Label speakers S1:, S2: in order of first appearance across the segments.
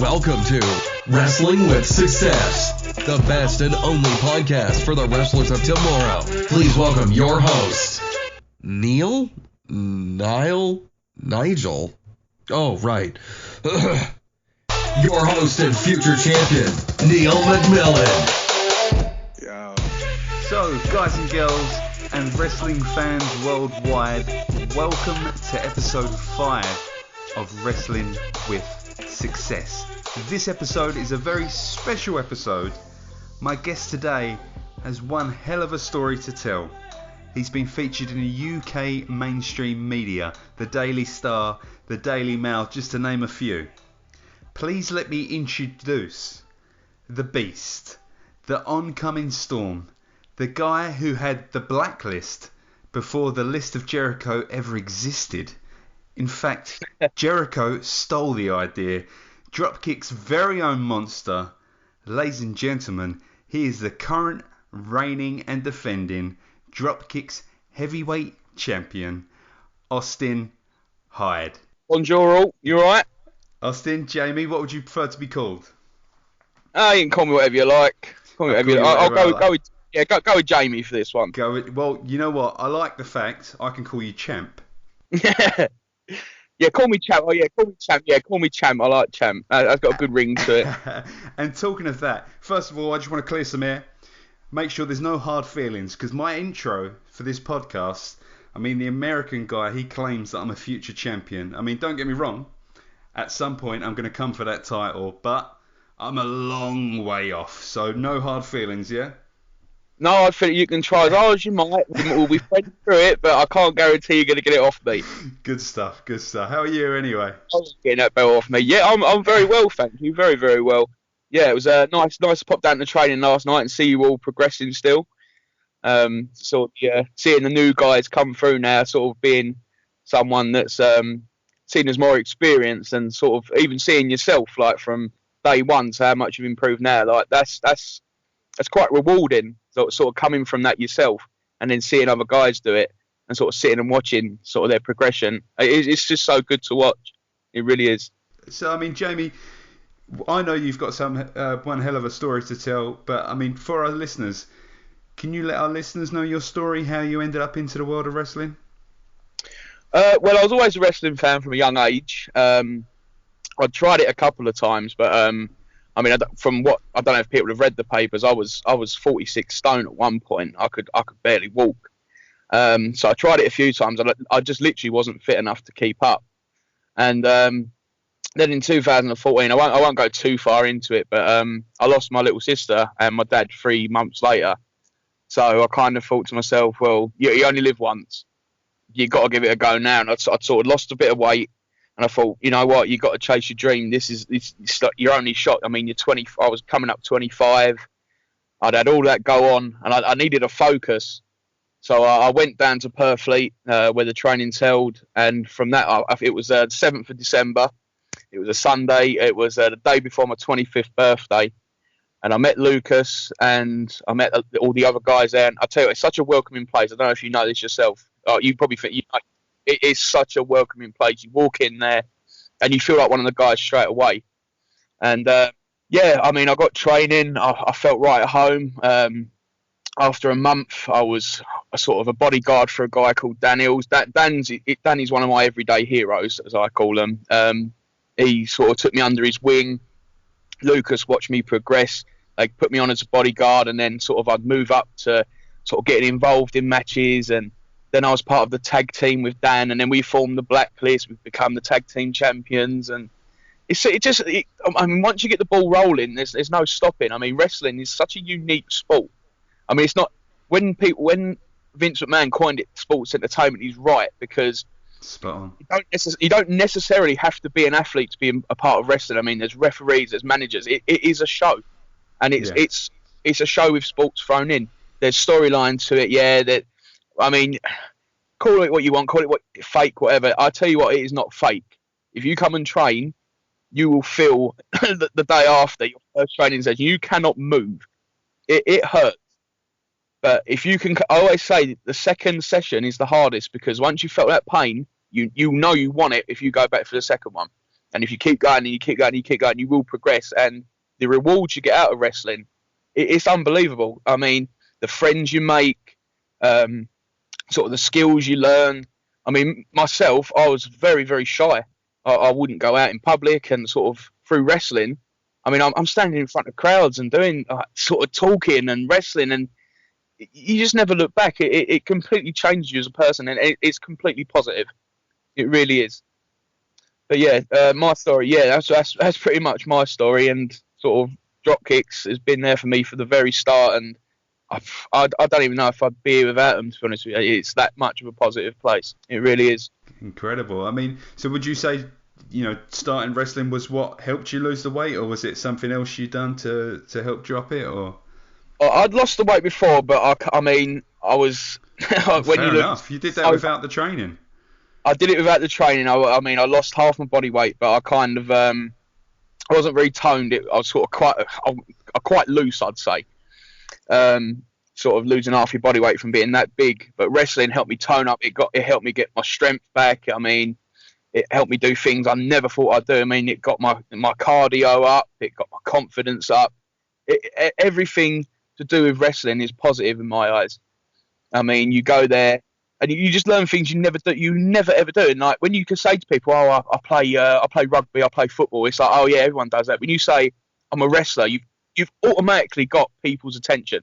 S1: Welcome to Wrestling with Success, the best and only podcast for the wrestlers of tomorrow. Please welcome your host, Nigel? Oh, right. Your host and future champion, Neil McMillan.
S2: Yo.
S3: So, guys and girls, and wrestling fans worldwide, welcome to episode 5 of Wrestling with Success. This episode is a very special episode. My guest today has one hell of a story to tell. He's been featured in the UK mainstream media, the Daily Star, the Daily Mail, just to name a few. Please let me introduce the Beast, the Oncoming Storm, the guy who had the blacklist before the list of Jericho ever existed. In fact, Jericho stole the idea. Dropkixx's very own monster. Ladies and gentlemen, he is the current reigning and defending Dropkixx heavyweight champion, Austin Hyde.
S4: Bonjour all, you alright?
S3: Austin, Jamie, what would you prefer to be called?
S4: You can call me whatever you like. Call me whatever you like. I'll go with Jamie for this one.
S3: Well, you know what? I like the fact I can call you Champ.
S4: Yeah, call me Champ. Oh yeah, call me Champ. Yeah, call me Champ. I like Champ. I've got a good ring to it.
S3: And talking of that, first of all, I just want to clear some air. Make sure there's no hard feelings, because my intro for this podcast, I mean, the American guy, he claims that I'm a future champion. I mean, don't get me wrong. At some point, I'm going to come for that title, but I'm a long way off. So no hard feelings, yeah?
S4: No, I think you can try as hard as you might. We'll be friends through it, but I can't guarantee you're going to get it off me.
S3: Good stuff, good stuff. How are you anyway?
S4: I'm getting that belt off me. Yeah, I'm very well, thank you. Very, very well. Yeah, it was nice to pop down to training last night and see you all progressing still. Seeing the new guys come through now, sort of being someone that's seen as more experienced, and sort of even seeing yourself like from day one to how much you've improved now. Like that's quite rewarding. Sort of coming from that yourself, and then seeing other guys do it, and sort of sitting and watching sort of their progression. It's just so good to watch. It really is.
S3: So I mean, Jamie, I know you've got some one hell of a story to tell, but I mean, for our listeners, can you let our listeners know your story, how you ended up into the world of wrestling?
S4: Well, I was always a wrestling fan from a young age. I tried it a couple of times, but I mean, I don't know if people have read the papers. I was 46 stone at one point. I could barely walk. So I tried it a few times, and I just literally wasn't fit enough to keep up. And then in 2014, I won't go too far into it, but I lost my little sister and my dad 3 months later. So I kind of thought to myself, well, you only live once. You got to give it a go now. And I sort of lost a bit of weight. And I thought, you know what, you got to chase your dream. This is like your only shot. I mean, you're 20. I was coming up 25. I'd had all that go on, and I needed a focus. So I went down to Purfleet, where the training's held, and from that, it was the 7th of December. It was a Sunday. It was the day before my 25th birthday, and I met Lucas, and I met all the other guys there. And I tell you, it's such a welcoming place. I don't know if you know this yourself. You probably think it is such a welcoming place. You walk in there and you feel like one of the guys straight away. And yeah, I mean, I got training. I felt right at home. After a month, I was a sort of a bodyguard for a guy called Daniels. Danny's one of my everyday heroes, as I call him. He sort of took me under his wing. Lucas watched me progress. They put me on as a bodyguard, and then sort of I'd move up to sort of getting involved in matches, and then I was part of the tag team with Dan, and then we formed the Blacklist. We've become the tag team champions, and I mean, once you get the ball rolling, there's no stopping. I mean, wrestling is such a unique sport. I mean, it's not when Vince McMahon coined it sports entertainment, he's right, because
S3: spot on.
S4: You don't necessarily have to be an athlete to be a part of wrestling. I mean, there's referees, there's managers. It is a show, and it's a show with sports thrown in. There's storyline to it. Yeah, that. I mean, call it what you want, call it fake, whatever. I tell you what, it is not fake. If you come and train, you will feel the day after your first training session, you cannot move. It hurts. But if you can, I always say the second session is the hardest, because once you felt that pain, you know you want it if you go back for the second one. And if you keep going and you keep going and you keep going, you will progress. And the rewards you get out of wrestling, it's unbelievable. I mean, the friends you make, sort of the skills you learn. I mean, myself, I was very, very shy. I wouldn't go out in public, and sort of through wrestling, I mean, I'm standing in front of crowds and doing sort of talking and wrestling, and you just never look back. It completely changes you as a person, and it's completely positive. It really is. But yeah, my story, yeah, that's pretty much my story, and sort of Dropkixx has been there for me for the very start, and I don't even know if I'd be here without them, to be honest with you. It's that much of a positive place. It really is.
S3: Incredible. I mean, so would you say, starting wrestling was what helped you lose the weight, or was it something else you done to help drop it, or?
S4: I'd lost the weight before, but I mean, I was when
S3: fair
S4: you
S3: enough. You did that without the training.
S4: I did it without the training. I mean, I lost half my body weight, but I kind of I wasn't very toned. I was sort of quite loose, I'd say. Sort of losing half your body weight from being that big. But wrestling helped me tone up. It helped me get my strength back. I mean, it helped me do things I never thought I'd do. I mean, it got my cardio up. It got my confidence up. Everything to do with wrestling is positive in my eyes. I mean, you go there and you just learn things you never ever do. And like when you can say to people, "Oh, I play rugby, I play football," it's like, "Oh yeah, everyone does that." When you say, "I'm a wrestler," you've automatically got people's attention.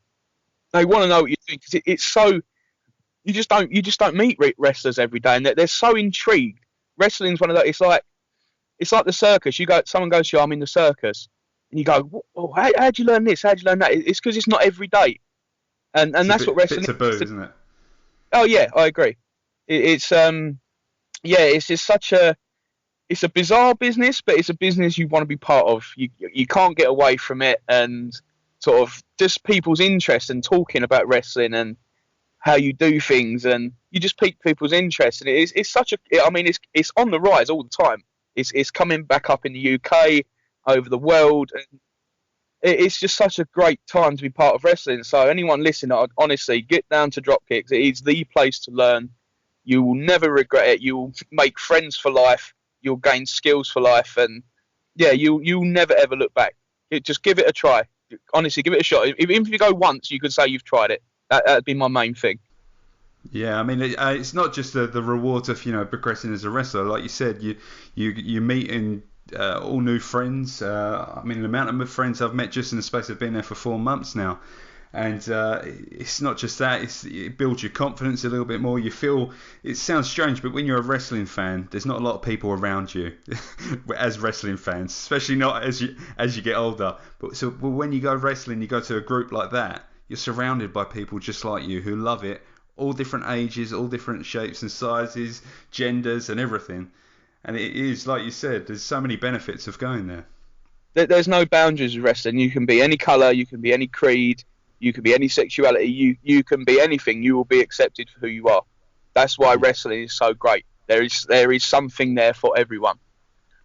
S4: They want to know what you're doing, because it's so you just don't meet wrestlers every day, and they're so intrigued. Wrestling's one of those. It's like the circus. Someone goes to you, "I'm in the circus," and you go, "Oh, how'd you learn this? How'd you learn that?" It's because it's not every day, and that's what wrestling is.
S3: It's a booze, isn't it?
S4: Oh yeah, I agree. It's just it's a bizarre business, but it's a business you want to be part of. You can't get away from it, and sort of just people's interest and talking about wrestling and how you do things, and you just pique people's interest. And it's on the rise all the time. It's coming back up in the UK, over the world, and it's just such a great time to be part of wrestling. So anyone listening, I'd honestly get down to Dropkixx. It is the place to learn. You will never regret it. You will make friends for life. You'll gain skills for life, and yeah, you'll never ever look back. Just give it a try. Honestly, give it a shot. Even if you go once, you could say you've tried it. That'd be my main thing.
S3: Yeah, I mean, it's not just the rewards of progressing as a wrestler. Like you said, you meeting all new friends. I mean, the amount of friends I've met just in the space of being there for 4 months now. And it's not just that, it builds your confidence a little bit more. You feel, it sounds strange, but when you're a wrestling fan, there's not a lot of people around you as wrestling fans, especially not as you get older. But when you go wrestling, you go to a group like that, you're surrounded by people just like you who love it, all different ages, all different shapes and sizes, genders and everything. And it is, like you said, there's so many benefits of going there.
S4: There's no boundaries with wrestling. You can be any colour, you can be any creed, you can be any sexuality, you can be anything. You will be accepted for who you are. That's why wrestling is so great. There is something there for everyone.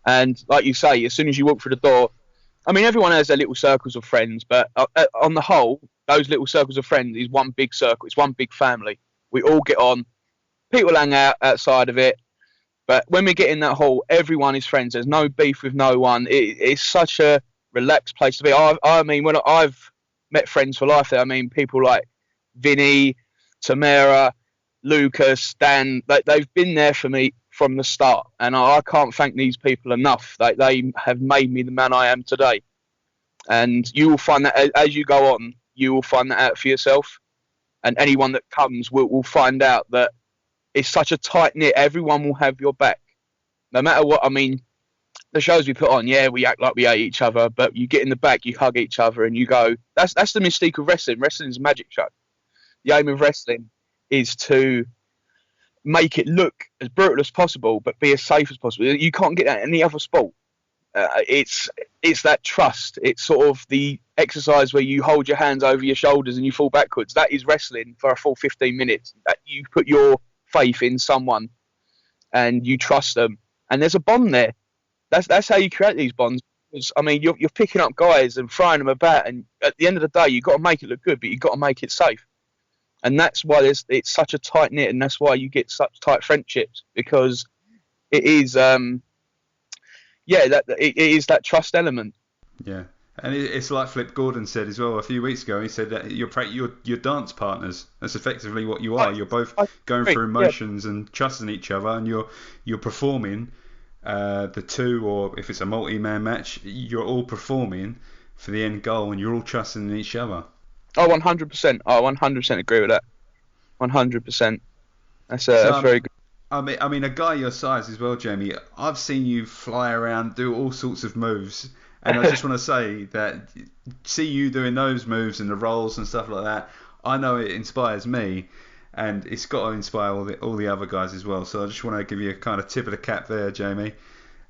S4: And like you say, as soon as you walk through the door, I mean, everyone has their little circles of friends, but on the whole, those little circles of friends is one big circle. It's one big family. We all get on. People hang out outside of it. But when we get in that hall, everyone is friends. There's no beef with no one. It's such a relaxed place to be. I mean, when I've met friends for life there, I mean, people like Vinny, Tamara, Lucas, Dan, they've been there for me from the start. And I can't thank these people enough. They have made me the man I am today. And you will find that as you go on, you will find that out for yourself. And anyone that comes will find out that it's such a tight-knit, everyone will have your back. No matter what, I mean, the shows we put on, yeah, we act like we hate each other, but you get in the back, you hug each other, and you go, that's the mystique of wrestling. Wrestling's a magic show. The aim of wrestling is to make it look as brutal as possible, but be as safe as possible. You can't get that in any other sport. It's that trust. It's sort of the exercise where you hold your hands over your shoulders and you fall backwards. That is wrestling for a full 15 minutes. That you put your faith in someone and you trust them, and there's a bond there. That's how you create these bonds. I mean, you're picking up guys and throwing them about, and at the end of the day, you've got to make it look good, but you've got to make it safe. And that's why it's such a tight knit, and that's why you get such tight friendships, because it is yeah, that it is that trust element.
S3: Yeah. And it's like Flip Gordon said as well a few weeks ago. He said that you're dance partners. That's effectively what you are. You're both going
S4: agree,
S3: through motions and trusting each other, and you're performing the two, or if it's a multi-man match, you're all performing for the end goal, and you're all trusting in each other.
S4: Oh, 100%. I 100% agree with that. 100%. That's very good.
S3: I mean, a guy your size as well, Jamie. I've seen you fly around, do all sorts of moves. And I just want to say that see you doing those moves and the rolls and stuff like that, I know it inspires me, and it's got to inspire all the other guys as well. So I just want to give you a kind of tip of the cap there, Jamie.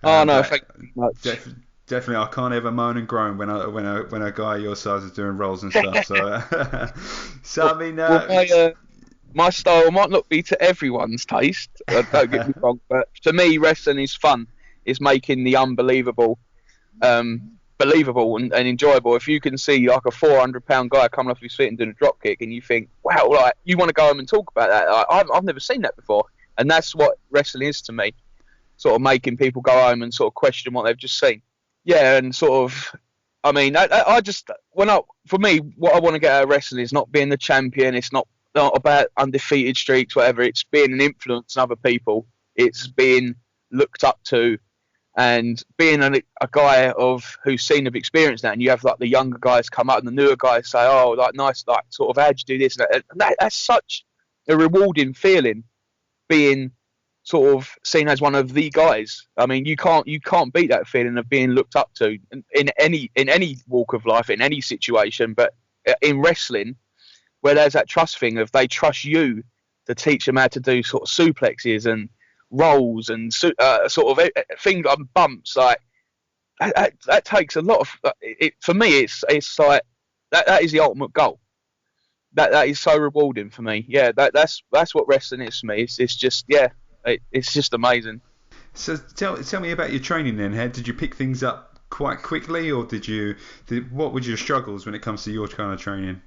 S4: Oh no, thank you much.
S3: Definitely, I can't ever moan and groan when a guy your size is doing rolls and stuff. So, I mean,
S4: my style might not be to everyone's taste. Don't get me wrong, but to me, wrestling is fun. It's making the unbelievable believable and enjoyable. If you can see like a 400-pound guy coming off his feet and doing a drop kick, and you think, wow, like you want to go home and talk about that. I've never seen that before, and that's what wrestling is to me. Sort of making people go home and sort of question what they've just seen. Yeah, and sort of, I mean, for me, what I want to get out of wrestling is not being the champion. It's not about undefeated streaks, whatever. It's being an influence on other people. It's being looked up to. And being a guy who's seen of experience now, and you have like the younger guys come up and the newer guys say, "Oh, like nice, like sort of how'd you do this?" And that's such a rewarding feeling, being sort of seen as one of the guys. I mean, you can't beat that feeling of being looked up to in any walk of life, in any situation. But in wrestling, where there's that trust thing of they trust you to teach them how to do sort of suplexes and rolls and sort of things like bumps, like that takes a lot of it. For me, it's like that is the ultimate goal. That is so rewarding for me. Yeah, that's what wrestling is for me. It's just it's just amazing.
S3: So tell me about your training then. How did you pick things up quite quickly, or what were your struggles when it comes to your kind of training?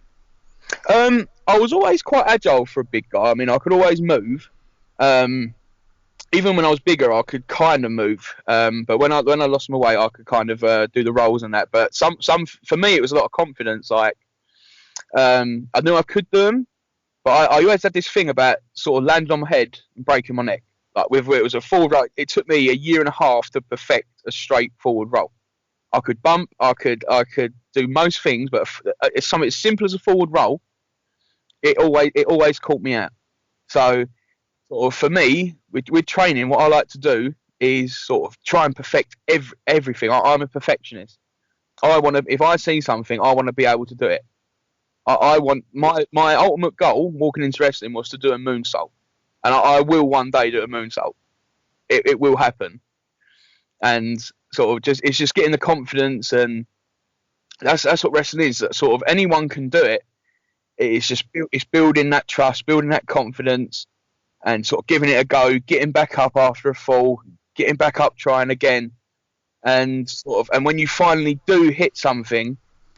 S4: I was always quite agile for a big guy. I mean, I could always move. Even when I was bigger, I could kind of move. But when I lost my weight, I could kind of do the rolls and that. But some for me, it was a lot of confidence. Like I knew I could do them, but I always had this thing about sort of landing on my head and breaking my neck. Like whether it was a forward roll, it took me a year and a half to perfect a straight forward roll. I could bump, I could do most things, but it's something as simple as a forward roll. It always caught me out. So. Or for me, with training, what I like to do is sort of try and perfect everything. I'm a perfectionist. If I see something, I want to be able to do it. I want my ultimate goal walking into wrestling was to do a moonsault, and I will one day do a moonsault. It will happen, and sort of it's just getting the confidence, and that's what wrestling is. That sort of anyone can do it. It's building that trust, building that confidence. And sort of giving it a go, getting back up after a fall, getting back up, trying again, and and when you finally do hit something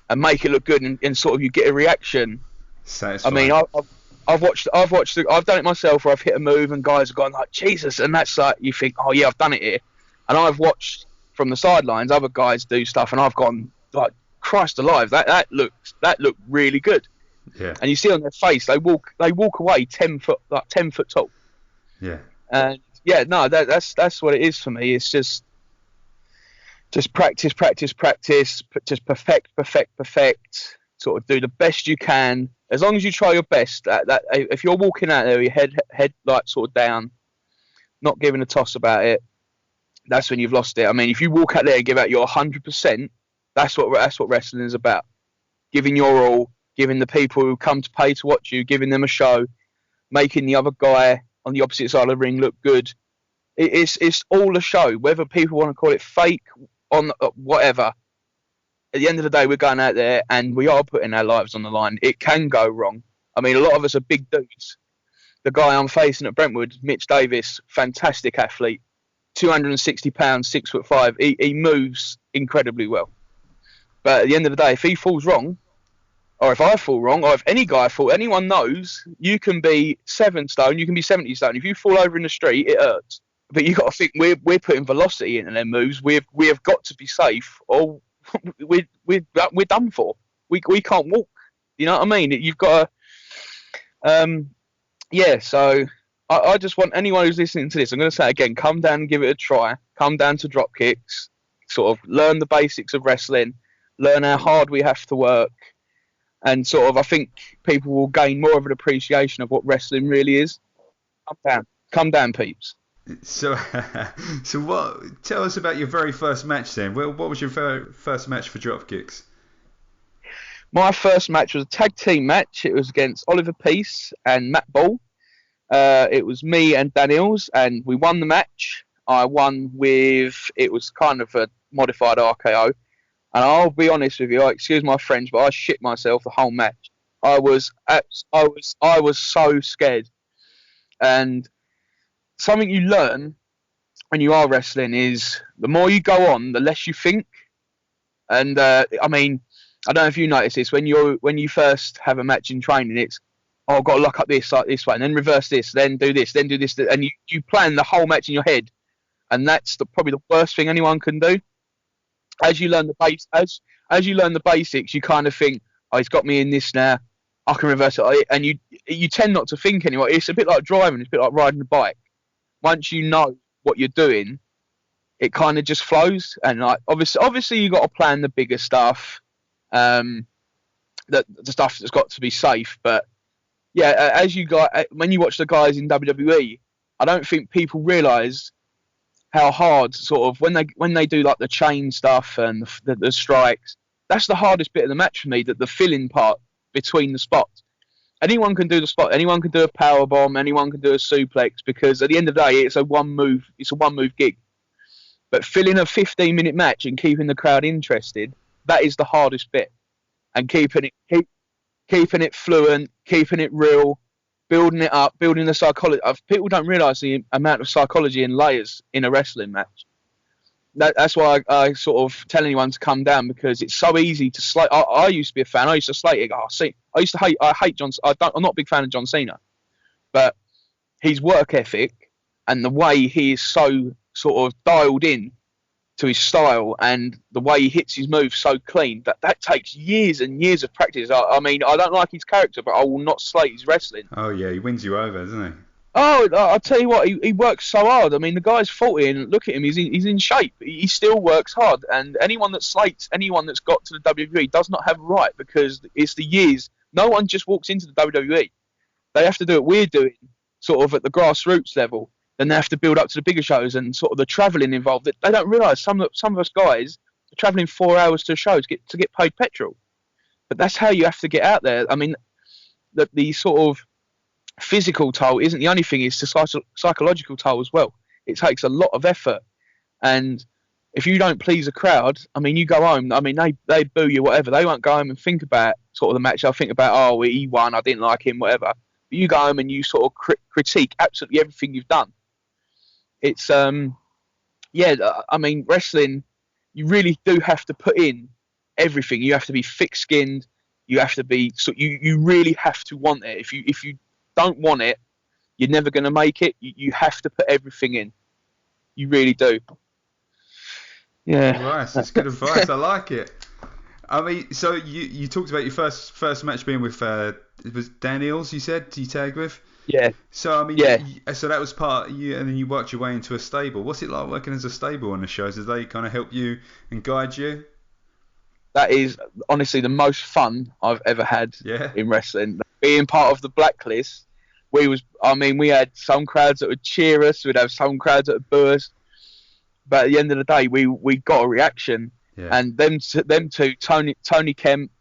S4: and make it look good, and sort of you get a reaction.
S3: Satisfying.
S4: I mean, I've done it myself where I've hit a move and guys have gone like Jesus, and that's like you think, oh yeah, I've done it here, and I've watched from the sidelines other guys do stuff, and I've gone like Christ alive, that looked really good.
S3: Yeah. And
S4: you see on their face, they walk away 10 foot tall.
S3: Yeah.
S4: And yeah, no, that's what it is for me. It's just practice, just perfect. Sort of do the best you can. As long as you try your best. That if you're walking out there, with your head like sort of down, not giving a toss about it, that's when you've lost it. I mean, if you walk out there and give out your 100%, that's what wrestling is about. Giving your all. Giving the people who come to pay to watch you, giving them a show, making the other guy on the opposite side of the ring look good. It's all a show, whether people want to call it fake, on whatever. At the end of the day, we're going out there and we are putting our lives on the line. It can go wrong. I mean, a lot of us are big dudes. The guy I'm facing at Brentwood, Mitch Davis, fantastic athlete, 260 pounds, 6'5". He moves incredibly well. But at the end of the day, if he falls wrong, or if I fall wrong, or if anyone knows, you can be 7 stone, you can be 70 stone. If you fall over in the street, it hurts. but you got to think we're putting velocity into their moves. We have got to be safe, or we're done for. We can't walk. You know what I mean? You've got to. Yeah. So I just want anyone who's listening to this. I'm going to say it again. Come down and give it a try. Come down to Dropkixx. Sort of learn the basics of wrestling. Learn how hard we have to work. And sort of, I think people will gain more of an appreciation of what wrestling really is. Come down, peeps.
S3: So what? Tell us about your very first match then. Well, what was your first match for Dropkixx?
S4: My first match was a tag team match. It was against Oliver Peace and Matt Ball. It was me and Daniels, and we won the match. I won with, it was kind of a modified RKO. And I'll be honest with you, excuse my French, but I shit myself the whole match. I was so scared. And something you learn when you are wrestling is the more you go on, the less you think. And I mean, I don't know if you notice this, when you first have a match in training, it's, oh, I've got to lock up this like this way, and then reverse this, then do this, and you plan the whole match in your head, and that's probably the worst thing anyone can do. As you learn as you learn the basics, you kind of think, oh, he's got me in this now, I can reverse it, and you tend not to think anymore. It's a bit like driving, it's a bit like riding a bike. Once you know what you're doing, it kind of just flows. And like obviously you got to plan the bigger stuff, the stuff that's got to be safe. But yeah, when you watch the guys in WWE, I don't think people realise how hard sort of when they do like the chain stuff and the strikes. That's the hardest bit of the match for me. That the filling part between the spots. Anyone can do the spot. Anyone can do a power bomb. Anyone can do a suplex, because at the end of the day, it's a one move gig. But filling a 15-minute match and keeping the crowd interested, that is the hardest bit. And keeping it fluent, keeping it real, building it up, building the psychology. People don't realise the amount of psychology and layers in a wrestling match. That's why I sort of tell anyone to come down, because it's so easy to slate. I used to be a fan. I used to slate it. I hate John. I'm not a big fan of John Cena, but his work ethic and the way he is so sort of dialed in to his style and the way he hits his moves so clean, that takes years and years of practice. I mean, I don't like his character, but I will not slate his wrestling.
S3: Oh yeah, he wins you over, doesn't he?
S4: Oh, I'll tell you what, he works so hard. I mean, the guy's 40 and look at him, he's in shape. He still works hard. And anyone that slates anyone that's got to the WWE does not have a right, because it's the years. No one just walks into the WWE. They have to do what we're doing, sort of at the grassroots level. Then they have to build up to the bigger shows and sort of the travelling involved. They don't realise some of us guys are travelling 4 hours to a show to get paid petrol. But that's how you have to get out there. I mean, the sort of physical toll isn't the only thing, it's the psychological toll as well. It takes a lot of effort, and if you don't please a crowd, I mean, you go home, I mean, they boo you, whatever. They won't go home and think about sort of the match. They'll think about, oh, he won, I didn't like him, whatever. But you go home and you sort of critique absolutely everything you've done. It's I mean, wrestling, you really do have to put in everything. You have to be thick-skinned. You have to be you really have to want it. If you don't want it, you're never going to make it. You have to put everything in. You really do. Yeah.
S3: Advice. That's good advice. I like it. I mean, so you talked about your first match being with it was Daniels, you said you tagged with.
S4: Yeah.
S3: So I mean,
S4: yeah.
S3: So that was part of you, and then you worked your way into a stable. What's it like working as a stable on the shows? Did they kind of help you and guide you?
S4: That is honestly the most fun I've ever had in wrestling. Being part of the Blacklist, we had some crowds that would cheer us, we'd have some crowds that would boo us, but at the end of the day, we got a reaction. Yeah. And them two, Tony Kemp,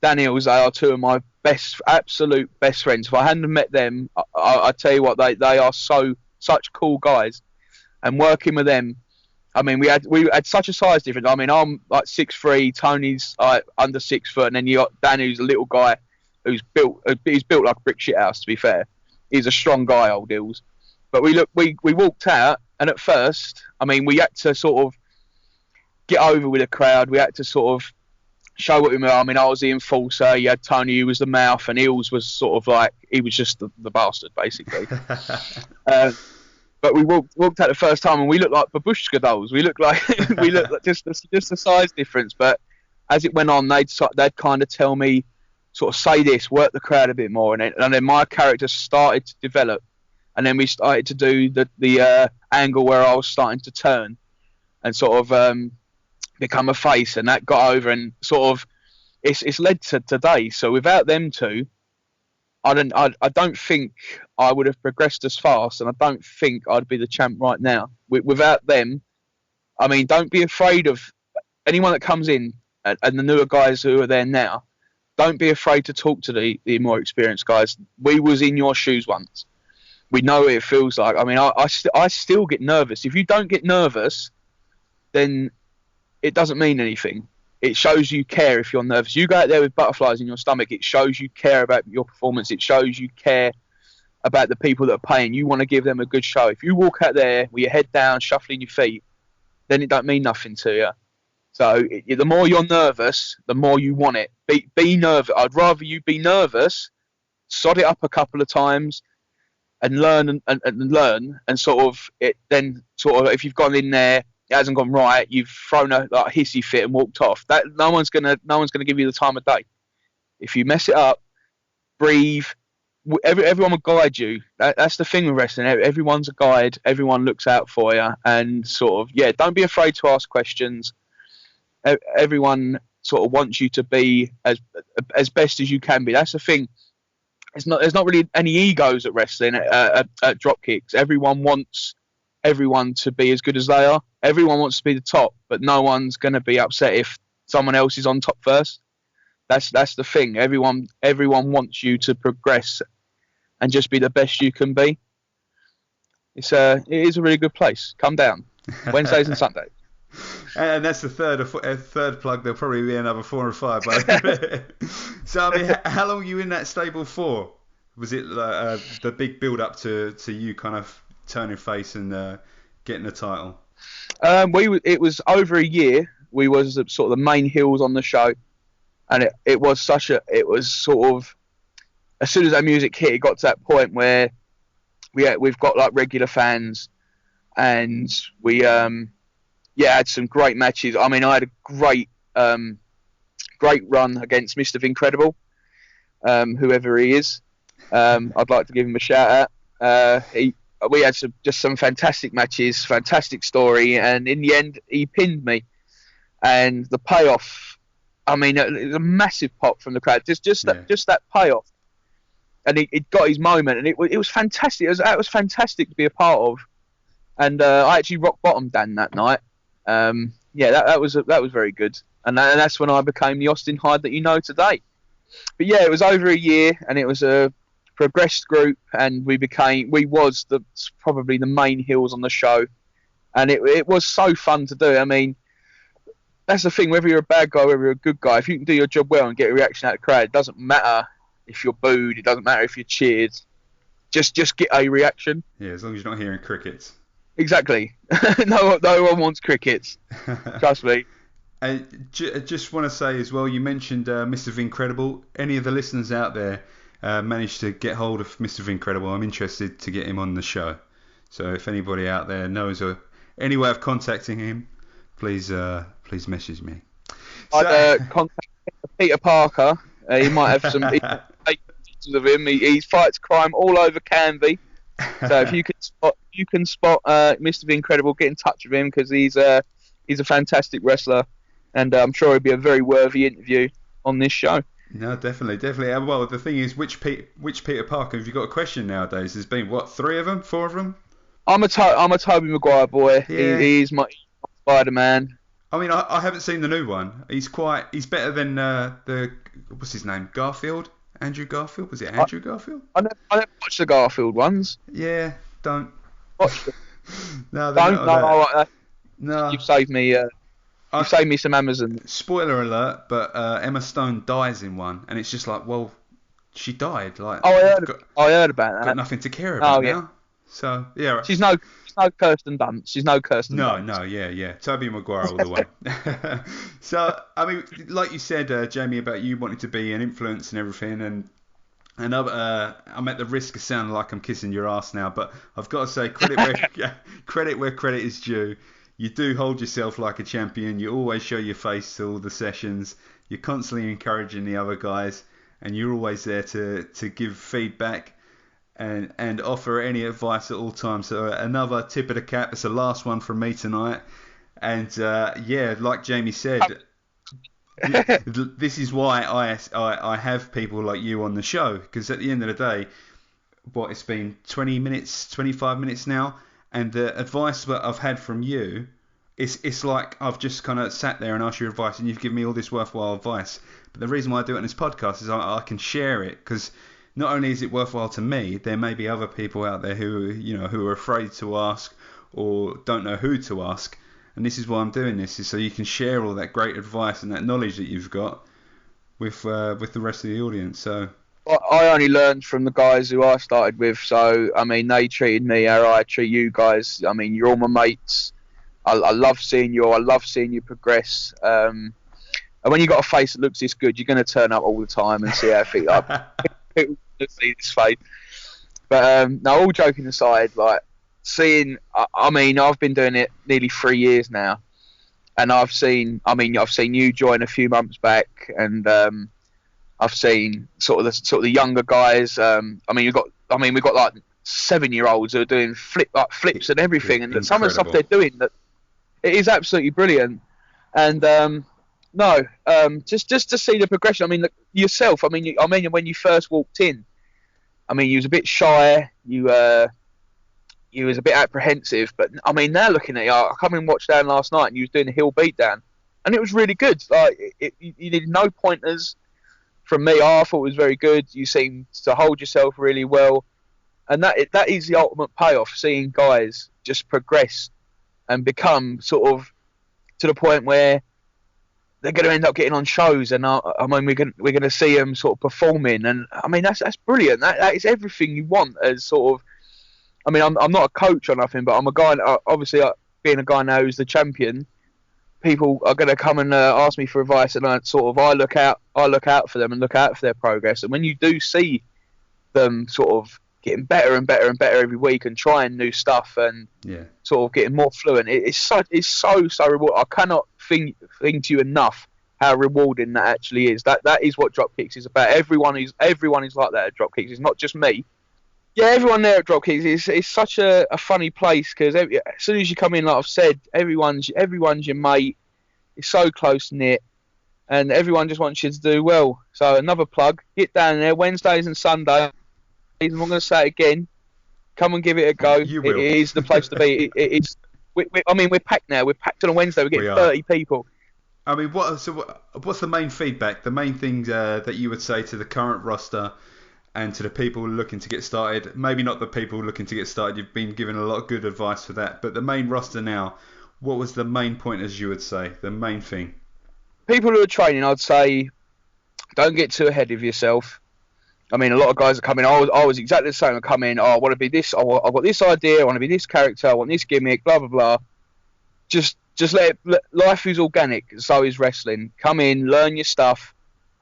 S4: Daniels, they are two of my absolute best friends. If I hadn't met them, I tell you what, they are such cool guys, and working with them. I mean, we had such a size difference. I mean, I'm like 6'3", Tony's under 6 foot, and then you got Dan, who's a little guy who's built like a brick shit house. To be fair, he's a strong guy, old Dills. But we walked out, and at first, I mean, we had to sort of get over with the crowd. We had to sort of show what we were. I mean, I was the enforcer. You had Tony, who was the mouth, and Eels was sort of like, he was just the bastard, basically. But But we walked out the first time, and we looked like babushka dolls. We looked like just the size difference. But as it went on, they'd kind of tell me, sort of say this, work the crowd a bit more, and then my character started to develop, and then we started to do the angle where I was starting to turn, and sort of become a face, and that got over, and sort of it's led to today. So without them two, I don't think I would have progressed as fast, and I don't think I'd be the champ right now. Without them, I mean, don't be afraid of anyone that comes in, and the newer guys who are there now. Don't be afraid to talk to the more experienced guys. We was in your shoes once. We know what it feels like. I mean, I still get nervous. If you don't get nervous, then it doesn't mean anything. It shows you care if you're nervous. You go out there with butterflies in your stomach, it shows you care about your performance. It shows you care about the people that are paying. You want to give them a good show. If you walk out there with your head down, shuffling your feet, then it don't mean nothing to you. So the more you're nervous, the more you want it. Be nervous. I'd rather you be nervous, sod it up a couple of times, and learn and learn, and sort of it. Then sort of if you've gone in there, it hasn't gone right, you've thrown a hissy fit and walked off. That no one's gonna give you the time of day. If you mess it up, breathe. Everyone will guide you. That's the thing with wrestling. Everyone's a guide. Everyone looks out for you, and sort of don't be afraid to ask questions. Everyone sort of wants you to be as best as you can be. That's the thing. There's not really any egos at wrestling at Dropkixx. Everyone wants everyone to be as good as they are. Everyone wants to be the top, but no one's going to be upset if someone else is on top first. That's the thing. Everyone wants you to progress and just be the best you can be. It is a really good place. Come down Wednesdays and Sundays.
S3: And that's the third plug. There'll probably be another 4 or 5. So I mean, how long were you in that stable for? Was it the big build up to you kind of turning face and getting the title?
S4: It was over a year. We was sort of the main heels on the show, and it was sort of, as soon as that music hit, it got to that point where we've got like regular fans, and we had some great matches. I mean, I had a great run against Mr. Incredible, whoever he is. I'd like to give him a shout out. We had some fantastic matches, fantastic story, and in the end, he pinned me. And the payoff, I mean, it was a massive pop from the crowd. Just that payoff, and he got his moment, and it was fantastic. That was fantastic to be a part of. And I actually rock bottomed Dan that night. That was very good, and that's when I became the Austin Hyde that you know today. But yeah, it was over a year, and it was a progressed group, and we was probably the main heels on the show, and it was so fun to do. I mean, that's the thing, whether you're a bad guy, whether you're a good guy, if you can do your job well and get a reaction out of the crowd, it doesn't matter if you're booed, it doesn't matter if you're cheered, just get a reaction.
S3: Yeah, as long as you're not hearing crickets.
S4: Exactly. No one wants crickets. Trust me.
S3: I just want to say as well, you mentioned Mr. Incredible. Any of the listeners out there managed to get hold of Mr. Incredible, I'm interested to get him on the show. So if anybody out there knows any way of contacting him, please message me.
S4: I'd contact Peter Parker. He might have some pictures of him. He fights crime all over Canby. So if you can spot Mr. Incredible, get in touch with him, because he's a fantastic wrestler, and I'm sure it'd be a very worthy interview on this show.
S3: No, definitely. Well, the thing is, which Peter Parker? Have you got a question nowadays? There's been 3 of them, 4 of them. I'm a
S4: Tobey Maguire boy.
S3: Yeah.
S4: He's my Spider-Man.
S3: I mean, I haven't seen the new one. He's better than what's his name? Garfield. Andrew Garfield? Was it Andrew Garfield?
S4: I never watched the Garfield ones.
S3: Yeah, don't.
S4: Watch them.
S3: No,
S4: no. You've saved me. You've saved me some Amazon.
S3: Spoiler alert, but Emma Stone dies in one, and it's just like, well, she died. Like,
S4: I heard about that.
S3: Got nothing to care about now.
S4: Yeah.
S3: So yeah. Right.
S4: She's no Kirsten Dunst. She's no Kirsten Dunst.
S3: No, yeah. Tobey Maguire all the way. So, I mean, like you said, Jamie, about you wanting to be an influence and everything, and And I'm at the risk of sounding like I'm kissing your ass now, but I've got to say credit where credit is due. You do hold yourself like a champion. You always show your face to all the sessions. You're constantly encouraging the other guys, and you're always there to give feedback and offer any advice at all times. So another tip of the cap. It's the last one from me tonight. And like Jamie said, this is why I have people like you on the show, because at the end of the day, it's been 20 minutes, 25 minutes now, and the advice that I've had from you, it's like I've just kind of sat there and asked your advice, and you've given me all this worthwhile advice. But the reason why I do it on this podcast is I can share it, because not only is it worthwhile to me, there may be other people out there who are afraid to ask or don't know who to ask. And this is why I'm doing this, is so you can share all that great advice and that knowledge that you've got with the rest of the audience. So
S4: I only learned from the guys who I started with. So I mean, they treated me how I treat you guys. I mean, you're all my mates. I love seeing you. I love seeing you progress. And when you got a face that looks this good, you're going to turn up all the time and see how it feels. People see this face. But no, all joking aside, like. I mean, I've been doing it nearly 3 years now, and I've seen you join a few months back, and I've seen sort of the younger guys. I mean, we've got like 7-year-olds who are doing flips and everything, and some of the stuff they're doing, that it is absolutely brilliant. And just to see the progression. I mean, yourself. I mean, when you first walked in, I mean, you was a bit shy. You was a bit apprehensive, but I mean, now looking at you, I come and watched down last night, and you was doing a hill beatdown, and it was really good. Like you needed no pointers from me. I thought it was very good. You seemed to hold yourself really well, and that is the ultimate payoff. Seeing guys just progress and become sort of to the point where they're going to end up getting on shows, and I mean, we're going to see them sort of performing, and I mean, that's brilliant. That is everything you want as sort of. I mean, I'm not a coach or nothing, but I'm a guy. Obviously, being a guy now who's the champion, people are going to come and ask me for advice, and I look out for them and look out for their progress. And when you do see them sort of getting better and better and better every week and trying new stuff and sort of getting more fluent, it's so rewarding. I cannot think to you enough how rewarding that actually is. That is what Dropkixx is about. Everyone is like that at Dropkixx. It's not just me. Yeah, everyone there at Dropkixx is such a funny place, because as soon as you come in, like I've said, everyone's your mate. It's so close knit, and everyone just wants you to do well. So another plug: get down there Wednesdays and Sundays. I'm not going to say it again. Come and give it a go.
S3: You will.
S4: It is the place to be. I mean, we're packed now. We're packed on a Wednesday. We get 30 people.
S3: I mean, what's the main feedback? The main things that you would say to the current roster? And to the people looking to get started, maybe not the people looking to get started, you've been given a lot of good advice for that, but the main roster now, what was the main point, as you would say, the main thing?
S4: People who are training, I'd say, don't get too ahead of yourself. I mean, a lot of guys are coming, I was exactly the same. I come in, I want to be this, I've got this idea, I want to be this character, I want this gimmick, blah, blah, blah. Just life is organic, so is wrestling. Come in, learn your stuff,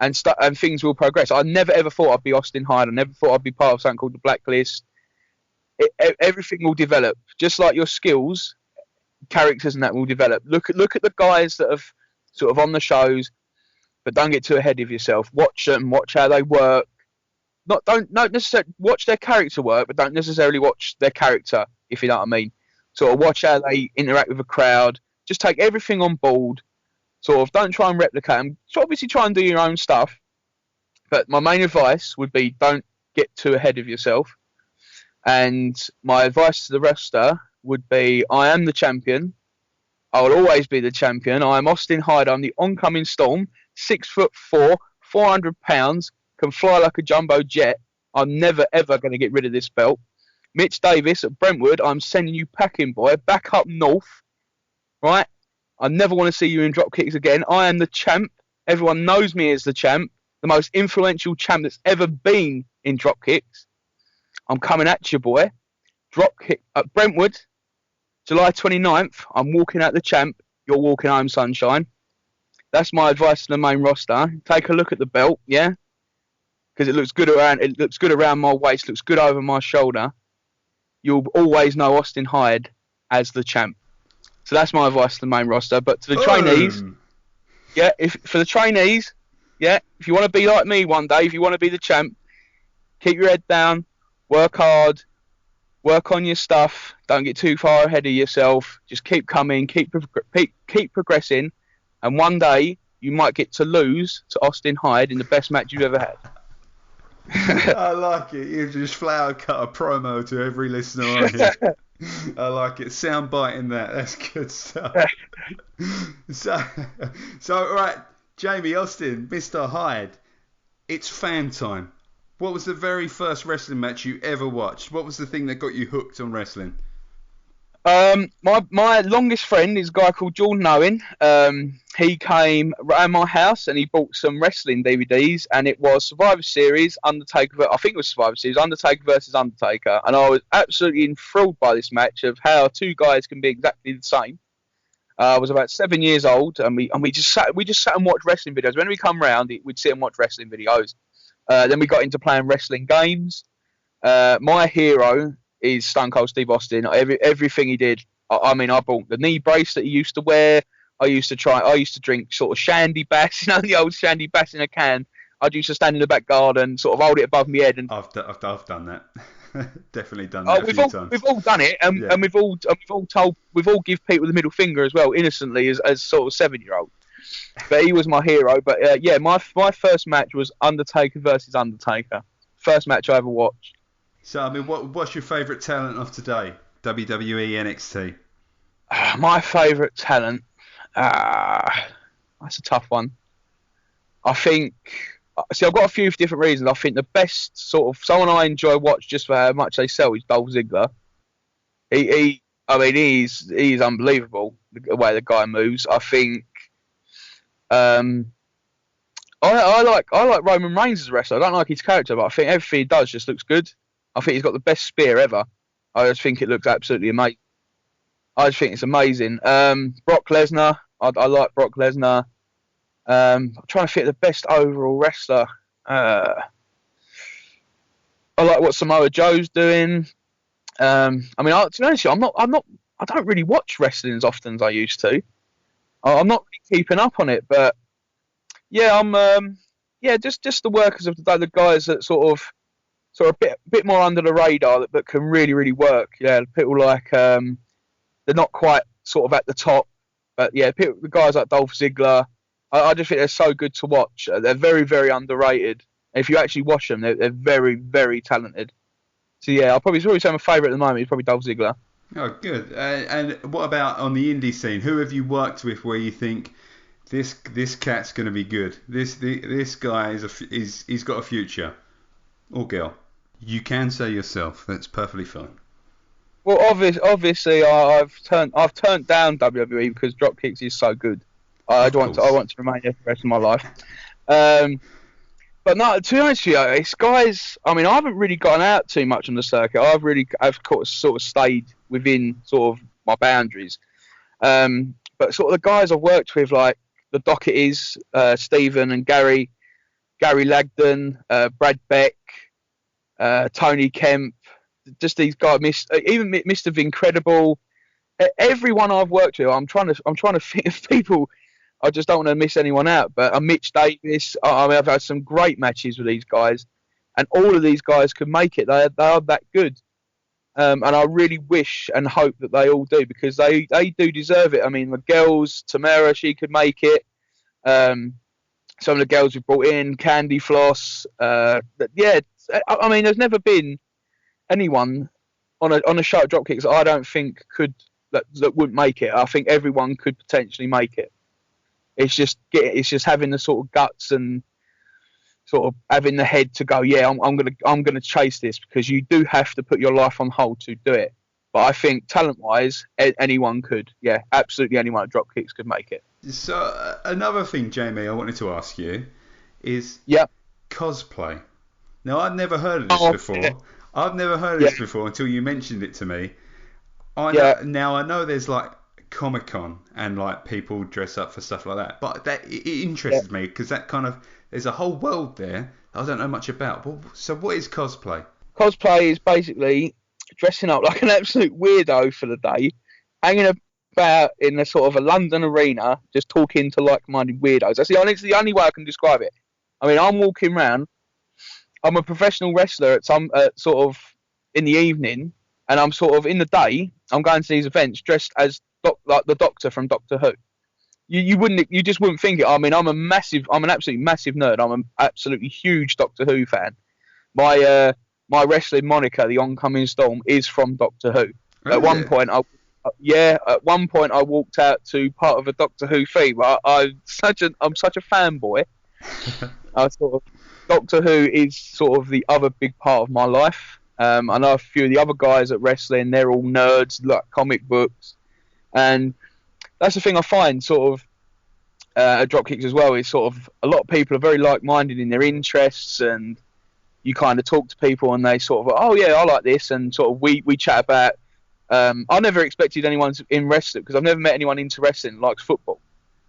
S4: and things will progress. I never ever thought I'd be Austin Hyde. I never thought I'd be part of something called the Blacklist. Everything will develop, just like your skills, characters, and that will develop. Look at the guys that have sort of on the shows, but don't get too ahead of yourself. Watch them, watch how they work. Don't necessarily watch their character work, but don't necessarily watch their character, if you know what I mean. Sort of watch how they interact with a crowd. Just take everything on board. Sort of don't try and replicate them. So obviously try and do your own stuff. But my main advice would be don't get too ahead of yourself. And my advice to the roster would be, I am the champion. I will always be the champion. I am Austin Hyde. I'm the Oncoming Storm. 6'4", 400 pounds, can fly like a jumbo jet. I'm never ever going to get rid of this belt. Mitch Davis at Brentwood, I'm sending you packing, boy. Back up north. Right? I never want to see you in Dropkixx again. I am the champ. Everyone knows me as the champ. The most influential champ that's ever been in Dropkixx. I'm coming at you, boy. Dropkixx at Brentwood, July 29th. I'm walking out the champ. You're walking home, sunshine. That's my advice to the main roster. Take a look at the belt, yeah? because it looks good around my waist, looks good over my shoulder, you'll always know Austin Hyde as the champ. So that's my advice to the main roster. But to the trainees, for the trainees, if you want to be like me one day, if you want to be the champ, keep your head down, work hard, work on your stuff, don't get too far ahead of yourself, just keep coming, keep progressing, and one day you might get to lose to Austin Hyde in the best match you've ever had.
S3: I like it. You just flower cut a promo to every listener on here. I like it. Sound biting that. That's good stuff. So right, Jamie Austin, Mr. Hyde. It's fan time. What was the very first wrestling match you ever watched? What was the thing that got you hooked on wrestling?
S4: My longest friend is a guy called Jordan Owen. He came around my house and he bought some wrestling DVDs, and it was Survivor Series, Undertaker. I think it was Survivor Series, Undertaker versus Undertaker, and I was absolutely enthralled by this match of how two guys can be exactly the same. I was about 7 years old, and we just sat and watched wrestling videos. When we come round, we'd sit and watch wrestling videos. Then we got into playing wrestling games. My hero is Stone Cold Steve Austin. Everything he did. I bought the knee brace that he used to wear. I used to drink sort of shandy bass, the old shandy bass in a can. I used to stand in the back garden, sort of hold it above my head. And
S3: I've done that. Definitely done that a few times.
S4: We've all done it, and we've all give people the middle finger as well, innocently as sort of 7-year-old. But he was my hero. But my first match was Undertaker versus Undertaker. First match I ever watched.
S3: So what's your favourite talent of today? WWE, NXT.
S4: My favourite talent. That's a tough one. I think. See, I've got a few different reasons. I think the best sort of someone I enjoy watch just for how much they sell is Dolph Ziggler. He is unbelievable the way the guy moves. I think. I like Roman Reigns as a wrestler. I don't like his character, but I think everything he does just looks good. I think he's got the best spear ever. I just think it looks absolutely amazing. I just think it's amazing. Brock Lesnar. I like Brock Lesnar. I'm trying to think of the best overall wrestler. I like what Samoa Joe's doing. To be honest with you, I don't really watch wrestling as often as I used to. I'm not really keeping up on it, but just the workers of the day, the guys that sort of a bit more under the radar that can really, really work. Yeah, people like they're not quite sort of at the top, but yeah, the guys like Dolph Ziggler. I just think they're so good to watch. They're very, very underrated. And if you actually watch them, they're very, very talented. So yeah, I'll probably say my favourite at the moment is probably Dolph Ziggler.
S3: Oh, good. And what about on the indie scene? Who have you worked with where you think this cat's going to be good? This guy he's got a future, or girl? You can say yourself. That's perfectly fine.
S4: Well, obviously, I've turned down WWE because Dropkixx is so good. I want to remain here for the rest of my life. But no, to be honest with you, it's guys. I haven't really gotten out too much on the circuit. I've sort of stayed within sort of my boundaries. But sort of the guys I've worked with, like the Docketies, Stephen and Gary Lagdon, Brad Beck, Tony Kemp, just these guys. Even Mr. Vincredible. Everyone I've worked with, I'm trying to think of people. I just don't want to miss anyone out. But Mitch Davis, I've had some great matches with these guys, and all of these guys can make it. They are that good, and I really wish and hope that they all do, because they do deserve it. The girls, Tamara, she could make it. Some of the girls we brought in, Candy Floss. There's never been anyone on a show at Dropkixx that I don't think that wouldn't make it. I think everyone could potentially make it. It's just having the sort of guts and sort of having the head to go. Yeah, I'm gonna chase this, because you do have to put your life on hold to do it. But I think talent-wise, anyone could. Yeah, absolutely anyone at Dropkixx could make it.
S3: So another thing, Jamie, I wanted to ask you is cosplay. Now, I've never heard of this before. Yeah. I've never heard of this before until you mentioned it to me. I know there's like Comic-Con and like people dress up for stuff like that. But it interested me because that kind of, there's a whole world there I don't know much about. So what is cosplay?
S4: Cosplay is basically dressing up like an absolute weirdo for the day, hanging about in a sort of a London arena, just talking to like-minded weirdos. That's the only way I can describe it. I mean, I'm walking around. I'm a professional wrestler at sort of in the evening, and I'm sort of in the day. I'm going to these events dressed as like the Doctor from Doctor Who. You just wouldn't think it. I mean, I'm an absolutely massive nerd. I'm an absolutely huge Doctor Who fan. My wrestling moniker, the Oncoming Storm, is from Doctor Who.
S3: Really?
S4: At one point, I walked out to part of a Doctor Who theme. I'm such a fanboy. Doctor Who is sort of the other big part of my life. I know a few of the other guys at wrestling. They're all nerds, like comic books, and that's the thing I find sort of at Dropkixx as well, is sort of a lot of people are very like-minded in their interests, and you kind of talk to people and they sort of, oh yeah, I like this, and sort of we chat about. I never expected anyone in wrestling, because I've never met anyone into wrestling that likes football.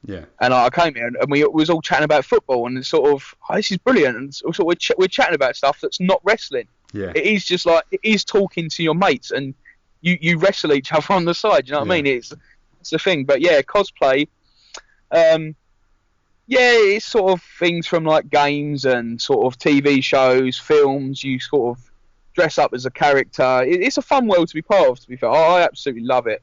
S3: Yeah.
S4: And I came here and we was all chatting about football, and it's sort of, oh, this is brilliant, and sort of we're chatting about stuff that's not wrestling.
S3: Yeah.
S4: It is just like, it is talking to your mates, and you wrestle each other on the side. You know what I mean? It's the thing. But yeah, cosplay. It's sort of things from like games and sort of TV shows, films. You sort of dress up as a character. It's a fun world to be part of, to be fair. I absolutely love it.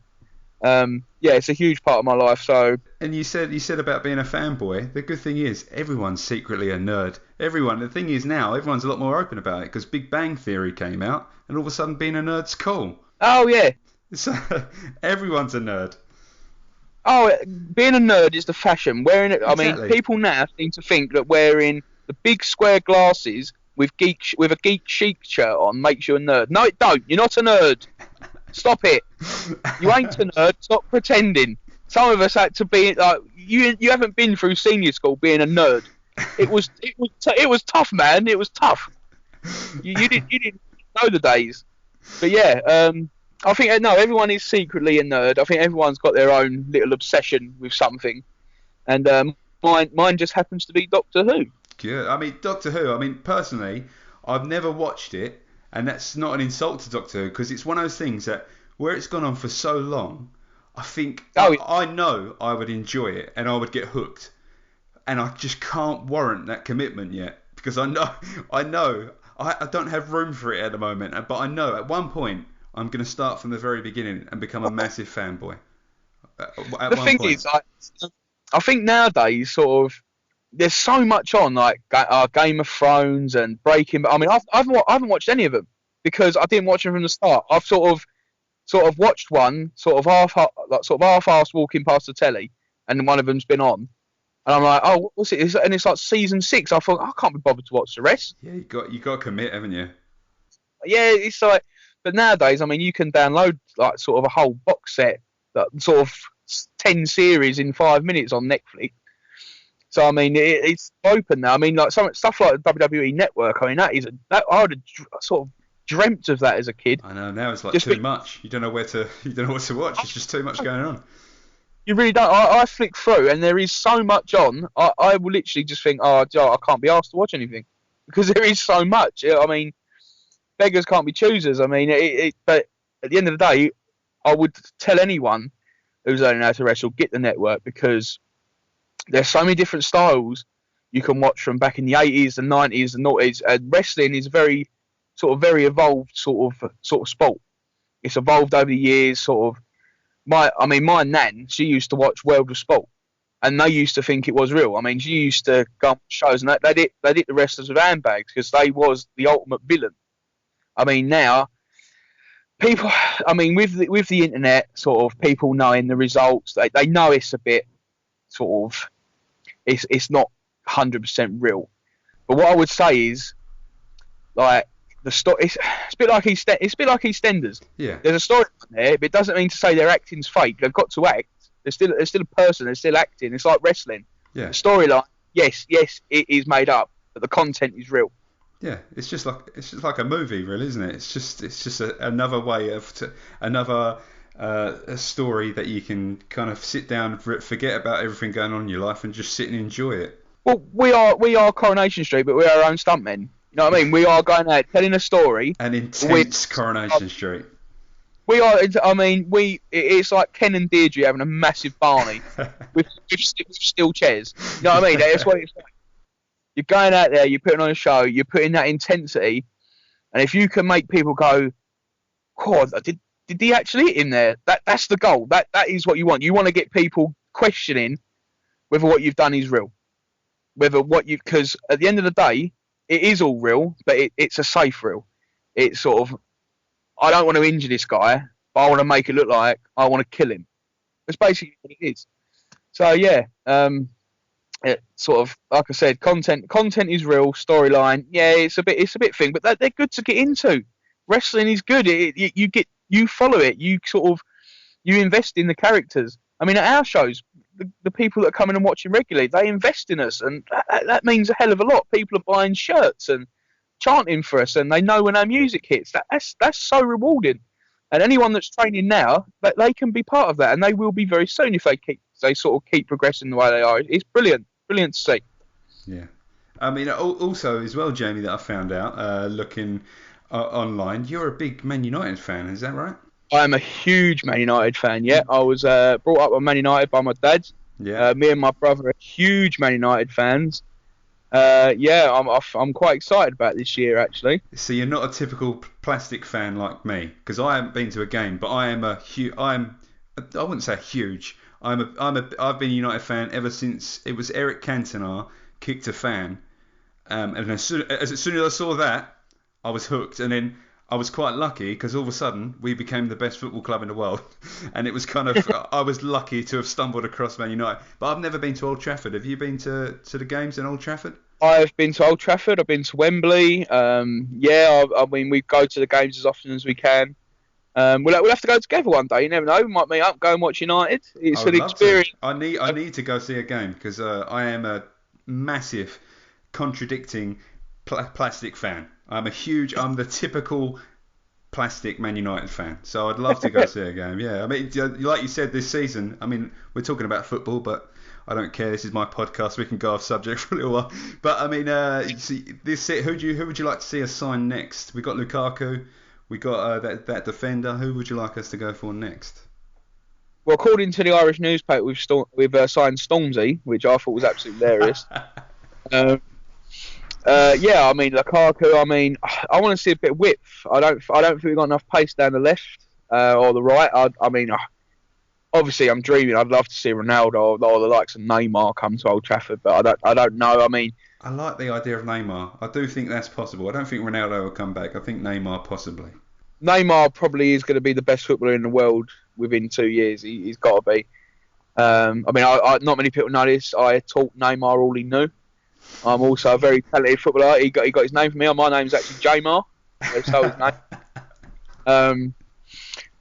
S4: It's a huge part of my life. So.
S3: And you said about being a fanboy. The good thing is everyone's secretly a nerd. The thing is now everyone's a lot more open about it, because Big Bang Theory came out, and all of a sudden being a nerd's cool.
S4: Oh yeah.
S3: So everyone's a nerd.
S4: Oh, being a nerd is the fashion. Wearing it.
S3: Exactly.
S4: I mean, people now seem to think that wearing the big square glasses with a geek chic shirt on makes you a nerd. No, it don't. You're not a nerd. Stop it. You ain't a nerd. Stop pretending. Some of us had to be like you. You haven't been through senior school being a nerd. It was tough, man. It was tough. You didn't know the days. But yeah, I think everyone is secretly a nerd. I think everyone's got their own little obsession with something, and mine just happens to be Doctor Who.
S3: Good. I mean, Doctor Who. I mean, personally, I've never watched it, and that's not an insult to Doctor Who, because it's one of those things that where it's gone on for so long, I think I know I would enjoy it and I would get hooked, and I just can't warrant that commitment yet, because I know I don't have room for it at the moment, but I know at one point I'm going to start from the very beginning and become a massive fanboy.
S4: The thing is, I think nowadays, sort of, there's so much on, like Game of Thrones and Breaking. I mean, I haven't watched any of them because I didn't watch them from the start. I've sort of watched one, sort of half-assed walking past the telly, and one of them's been on, and I'm like, oh, what's it? And it's like season 6. I thought, I can't be bothered to watch the rest.
S3: Yeah, you got to commit, haven't you?
S4: Yeah, it's like. But nowadays, I mean, you can download like sort of a whole box set, that sort of 10 series in 5 minutes on Netflix. So I mean, it's open now. I mean, like some stuff like the WWE Network. I mean, that I would have sort of dreamt of that as a kid.
S3: I know, now it's like too much. You don't know what to watch. It's just too much going on.
S4: You really don't. I flick through, and there is so much on. I will literally just think, I can't be asked to watch anything because there is so much. I mean. Beggars can't be choosers. I mean, but at the end of the day, I would tell anyone who's learning how to wrestle, get the network, because there's so many different styles you can watch from back in the 80s, the 90s, the noughties. And wrestling is very evolved sort of sport. It's evolved over the years. Sort of my nan, she used to watch World of Sport, and they used to think it was real. I mean, she used to go on shows, and they did the wrestlers with handbags because they was the ultimate villain. I mean, now, people, I mean, with the internet, sort of people knowing the results, they know it's a bit, sort of, it's not 100% real. But what I would say is, like, the story, it's a bit like EastEnders.
S3: Yeah.
S4: There's a story there, but it doesn't mean to say their acting's fake. They've got to act. They're still a person. They're still acting. It's like wrestling.
S3: Yeah.
S4: The storyline, yes, it is made up, but the content is real.
S3: Yeah, it's just like a movie, really, isn't it? It's just another way of another a story that you can kind of sit down, forget about everything going on in your life, and just sit and enjoy it.
S4: Well, we are Coronation Street, but we're our own stuntmen. You know what I mean? We are going out telling a story.
S3: An intense Coronation Street.
S4: We are. I mean, it's like Ken and Deirdre having a massive Barney with steel chairs. You know what I mean? That's what it's like. You're going out there, you're putting on a show, you're putting that intensity, and if you can make people go, "God, did he actually hit him there?" That's the goal. That is what you want. You want to get people questioning whether what you've done is real, because at the end of the day, it is all real, but it's a safe real. It's sort of, I don't want to injure this guy, but I want to make it look like I want to kill him. That's basically what it is. So yeah, it sort of, like I said, content is real. Storyline, yeah, it's a bit thing, but they're good to get into. Wrestling is good. You follow it. You invest in the characters. I mean, at our shows, the people that are coming and watching regularly, they invest in us, and that means a hell of a lot. People are buying shirts and chanting for us, and they know when our music hits. That's so rewarding. And anyone that's training now, that they can be part of that, and they will be very soon if they sort of keep progressing the way they are. It's brilliant to see.
S3: Yeah, I mean, also as well, Jamie, that I found out looking online, you're a big Man United fan, is that right?
S4: I'm a huge Man United fan. Yeah, I was brought up on Man United by my dad.
S3: Yeah.
S4: Me and my brother are huge Man United fans. Yeah, I'm quite excited about this year actually.
S3: So you're not a typical plastic fan like me, because I haven't been to a game, but I wouldn't say huge. I've been a United fan ever since it was Eric Cantona kicked a fan, and as soon as I saw that, I was hooked, and then I was quite lucky because all of a sudden we became the best football club in the world, and it was kind of I was lucky to have stumbled across Man United. But I've never been to Old Trafford. Have you been to the games in Old Trafford?
S4: I've been to Old Trafford. I've been to Wembley. Yeah, I mean we go to the games as often as we can. We'll have to go together one day. You never know. We might meet up, go and watch United. It's an experience.
S3: I need to go see a game because I am a massive contradicting plastic fan. I'm the typical plastic Man United fan. So I'd love to go see a game. Yeah, I mean, like you said, this season. I mean, we're talking about football, but I don't care. This is my podcast. We can go off subject for a little while. But I mean, who would you like to see us sign next? We got Lukaku. We got that defender. Who would you like us to go for next?
S4: Well, according to the Irish newspaper, we've signed Stormzy, which I thought was absolutely hilarious. Yeah, I mean Lukaku. I mean, I want to see a bit of width. I don't think we've got enough pace down the left or the right. I mean, obviously, I'm dreaming. I'd love to see Ronaldo or the likes of Neymar come to Old Trafford, but I don't know. I mean,
S3: I like the idea of Neymar. I do think that's possible. I don't think Ronaldo will come back. I think Neymar possibly.
S4: Neymar probably is going to be the best footballer in the world within 2 years. He's got to be. I mean, not many people know this. I taught Neymar all he knew. I'm also a very talented footballer. He got his name from me. My name's actually Jamar. So his name.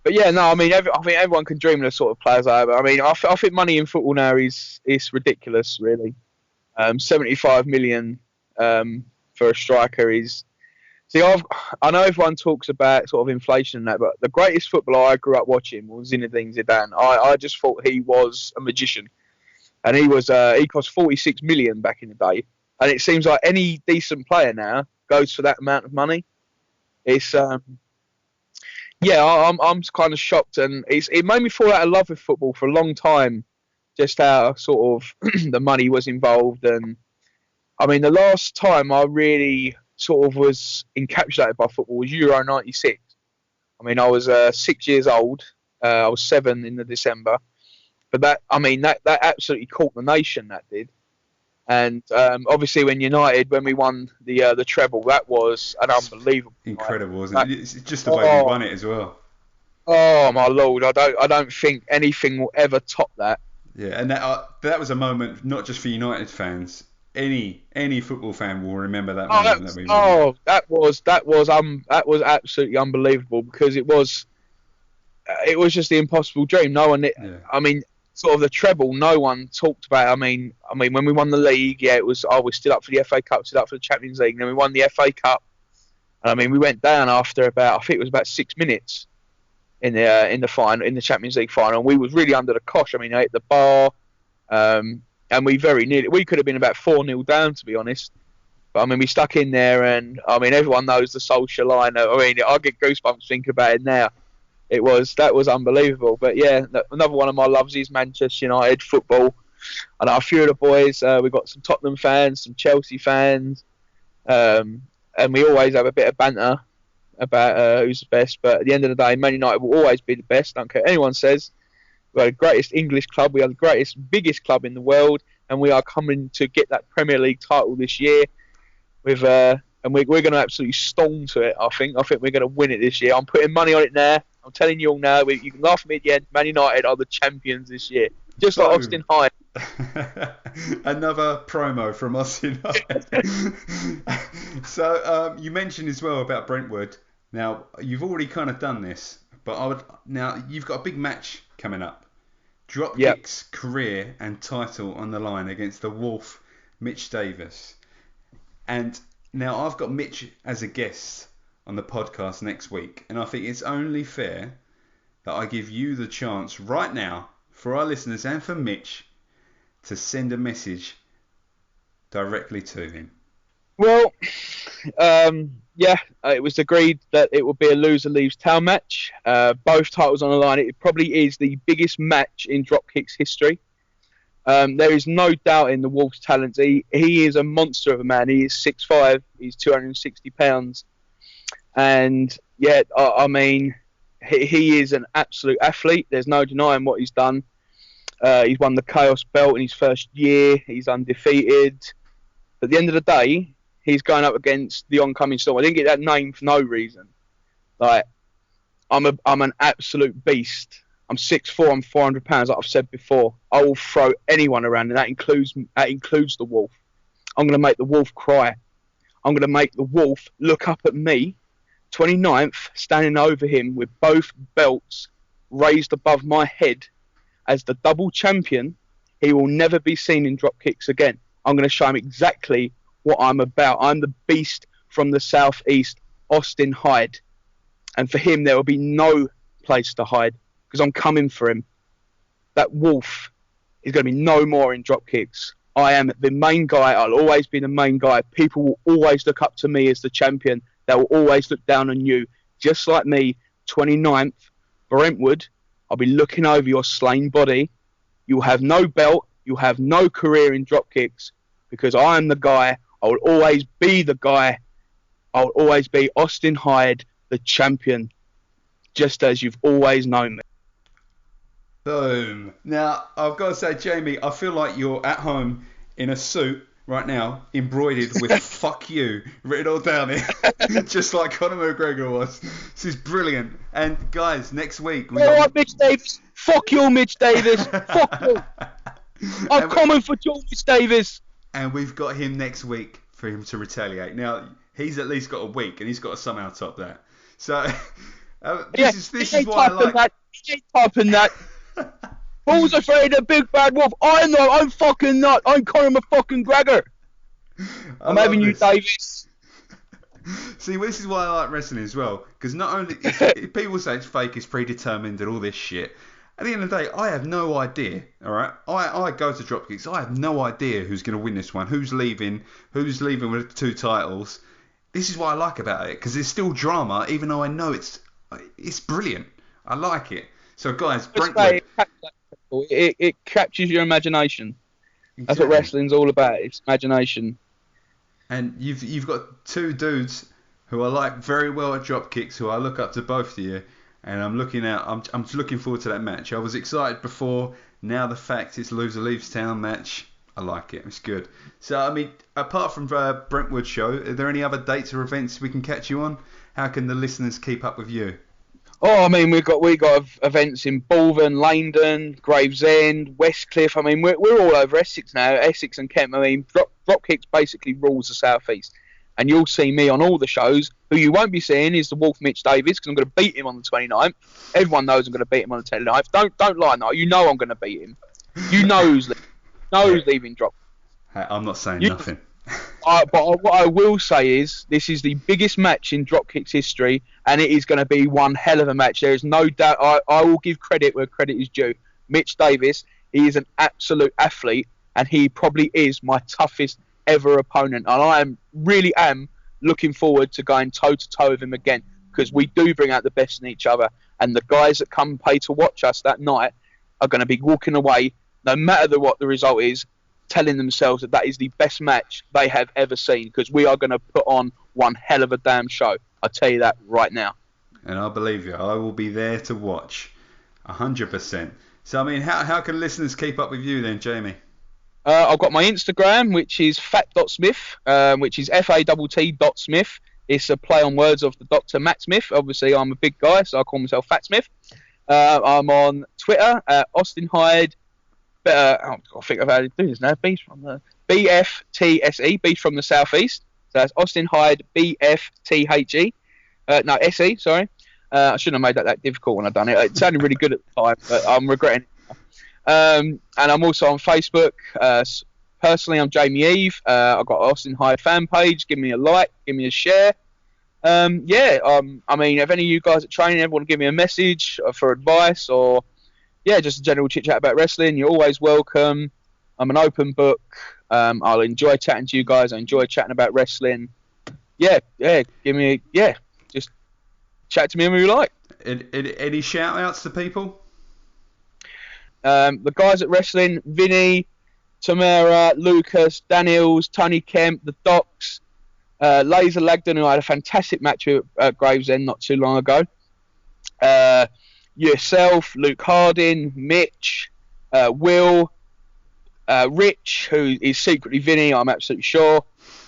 S4: But yeah, no. I mean, I think everyone can dream of the sort of players I have. I mean, I think money in football now is ridiculous, really. 75 million for a striker is. See, I know everyone talks about sort of inflation and that, but the greatest footballer I grew up watching was Zinedine Zidane. I just thought he was a magician, and he cost 46 million back in the day, and it seems like any decent player now goes for that amount of money. It's yeah, I'm kind of shocked, and it made me fall out of love with football for a long time, just how sort of the money was involved. And I mean, the last time I really sort of was encapsulated by football was Euro 96. I mean, I was 6 years old. I was 7 in the December. But that absolutely caught the nation, that did. And obviously when we won the treble, that was an unbelievable
S3: incredible, wasn't it? It's just the way we won it as well.
S4: Oh my lord, I don't think anything will ever top that.
S3: Yeah, and that was a moment not just for United fans. Any football fan will remember that moment that we won.
S4: Oh, that was absolutely unbelievable, because it was just the impossible dream. No one, yeah. I mean, sort of the treble, no one talked about. I mean, when we won the league, yeah, it was we stood up for the FA Cup, stood up for the Champions League, and then we won the FA Cup. And I mean, we went down after I think it was about 6 minutes. in the final, in the Champions League final. And we was really under the cosh. I mean, I hit the bar, and we could have been about 4-0 down, to be honest. But I mean, we stuck in there, and I mean, everyone knows the social line. I mean, I get goosebumps thinking about it now. That was unbelievable. But yeah, another one of my loves is Manchester United football. And a few of the boys, we've got some Tottenham fans, some Chelsea fans, and we always have a bit of banter about who's the best. But at the end of the day, Man United will always be the best. I don't care what anyone says. We're the greatest English club. We are the greatest, biggest club in the world, and we are coming to get that Premier League title this year. And we're going to absolutely storm to it. I think we're going to win it this year. I'm putting money on it now. I'm telling you all now. You can laugh at me at the end. Man United are the champions this year, just like Austin Hyde.
S3: Another promo from Austin Hyde. So you mentioned as well about Brentwood. Now you've already kind of done this, but now you've got a big match coming up. Dropkixx career and title on the line against the Wolf, Mitch Davis. And now I've got Mitch as a guest on the podcast next week, and I think it's only fair that I give you the chance right now, for our listeners and for Mitch, to send a message directly to him.
S4: Well, it was agreed that it would be a loser leaves town match. Both titles on the line. It probably is the biggest match in Dropkixx history. There is no doubt in the Wolf's talents. He is a monster of a man. He is 6'5", he's 260 pounds. And yeah, I mean, he is an absolute athlete. There's no denying what he's done. He's won the Chaos belt in his first year. He's undefeated. But at the end of the day, he's going up against the Oncoming Storm. I didn't get that name for no reason. Like, I'm an absolute beast. I'm 6'4", I'm 400 pounds, like I've said before. I will throw anyone around, and that includes the Wolf. I'm going to make the Wolf cry. I'm going to make the Wolf look up at me, 29th, standing over him with both belts raised above my head as the double champion. He will never be seen in Dropkixx again. I'm going to show him exactly what I'm about. I'm the beast from the southeast, Austin Hyde. And for him, there will be no place to hide, because I'm coming for him. That Wolf is going to be no more in Dropkixx. I am the main guy. I'll always be the main guy. People will always look up to me as the champion. They will always look down on you. Just like me, 29th, Brentwood, I'll be looking over your slain body. You'll have no belt. You'll have no career in Dropkixx, because I am the guy. I will always be the guy. I will always be Austin Hyde, the champion, just as you've always known me.
S3: Boom. Now, I've got to say, Jamie, I feel like you're at home in a suit right now, embroidered with fuck you written all down here, just like Conor McGregor was. This is brilliant. And guys, next week...
S4: Mitch Davis. Fuck you, Mitch Davis. Fuck you. I'm coming for you, Mitch Davis.
S3: And we've got him next week for him to retaliate. Now, he's at least got a week, and he's got to somehow top that. So, this is why I like...
S4: He ain't topping that. Who's afraid of Big Bad Wolf? I'm not. I'm fucking not. I'm Conor fucking McGregor. I'm having you, Davis.
S3: See, this is why I like wrestling as well, because not only people say it's fake, it's predetermined, and all this shit. At the end of the day, I have no idea. All right, I go to Dropkixx. I have no idea who's going to win this one, who's leaving with 2 titles. This is what I like about it, because there's still drama, even though I know it's brilliant. I like it. So guys, Brentwood.
S4: It captures your imagination. Exactly. That's what wrestling's all about. It's imagination.
S3: And you've got 2 dudes who I like very well at Dropkixx, who I look up to both of you, and I'm looking forward to that match. I was excited before. Now the fact it's loser leaves town match, I like it. It's good. So I mean, apart from Brentwood show, are there any other dates or events we can catch you on? How can the listeners keep up with you?
S4: Oh, I mean, we've got events in Malvern, Langdon, Gravesend, Westcliff. I mean, we're all over Essex now, Essex and Kent. I mean, Dropkixx basically rules the South East. And you'll see me on all the shows. Who you won't be seeing is the Wolf Mitch Davis, because I'm going to beat him on the 29th. Everyone knows I'm going to beat him on the 29th. Don't lie, no. You know I'm going to beat him. You know who's leaving Drop.
S3: Hey, I'm not saying nothing.
S4: What I will say is this is the biggest match in Dropkixx history, and it is going to be one hell of a match. There is no doubt. I will give credit where credit is due. Mitch Davis, he is an absolute athlete, and he probably is my toughest ever opponent. And I really am looking forward to going toe to toe with him again, because we do bring out the best in each other. And the guys that come pay to watch us that night are going to be walking away, no matter what the result is, telling themselves that is the best match they have ever seen, because we are going to put on one hell of a damn show. I tell you that right now.
S3: And I believe you. I will be there to watch, 100%. So, I mean, how can listeners keep up with you then, Jamie?
S4: I've got my Instagram, which is fat.smith, which is FATT.Smith. It's a play on words of the Dr. Matt Smith. Obviously, I'm a big guy, so I call myself Fat Smith. I'm on Twitter, Austin Hyde. I think I've had to do this now. Beast from the BFTSE, Beast from the Southeast. So that's Austin Hyde, BFTHE. No, SE, sorry. I shouldn't have made that difficult when I done it. It sounded really good at the time, but I'm regretting it. And I'm also on Facebook. Personally, I'm Jamie Eve. I've got Austin Hyde fan page. Give me a like, give me a share. I mean, if any of you guys at training ever want to give me a message for advice, or just a general chit chat about wrestling, you're always welcome. I'm an open book. I'll enjoy chatting to you guys. I enjoy chatting about wrestling. Just chat to me whenever you like.
S3: Any shout outs to people?
S4: The guys at wrestling: Vinny, Tamara, Lucas, Daniels, Tony Kemp, the Docs, Laser Lagdon, who I had a fantastic match with at Gravesend not too long ago. Yourself, Luke Harding, Mitch, Will, Rich, who is secretly Vinny, I'm absolutely sure.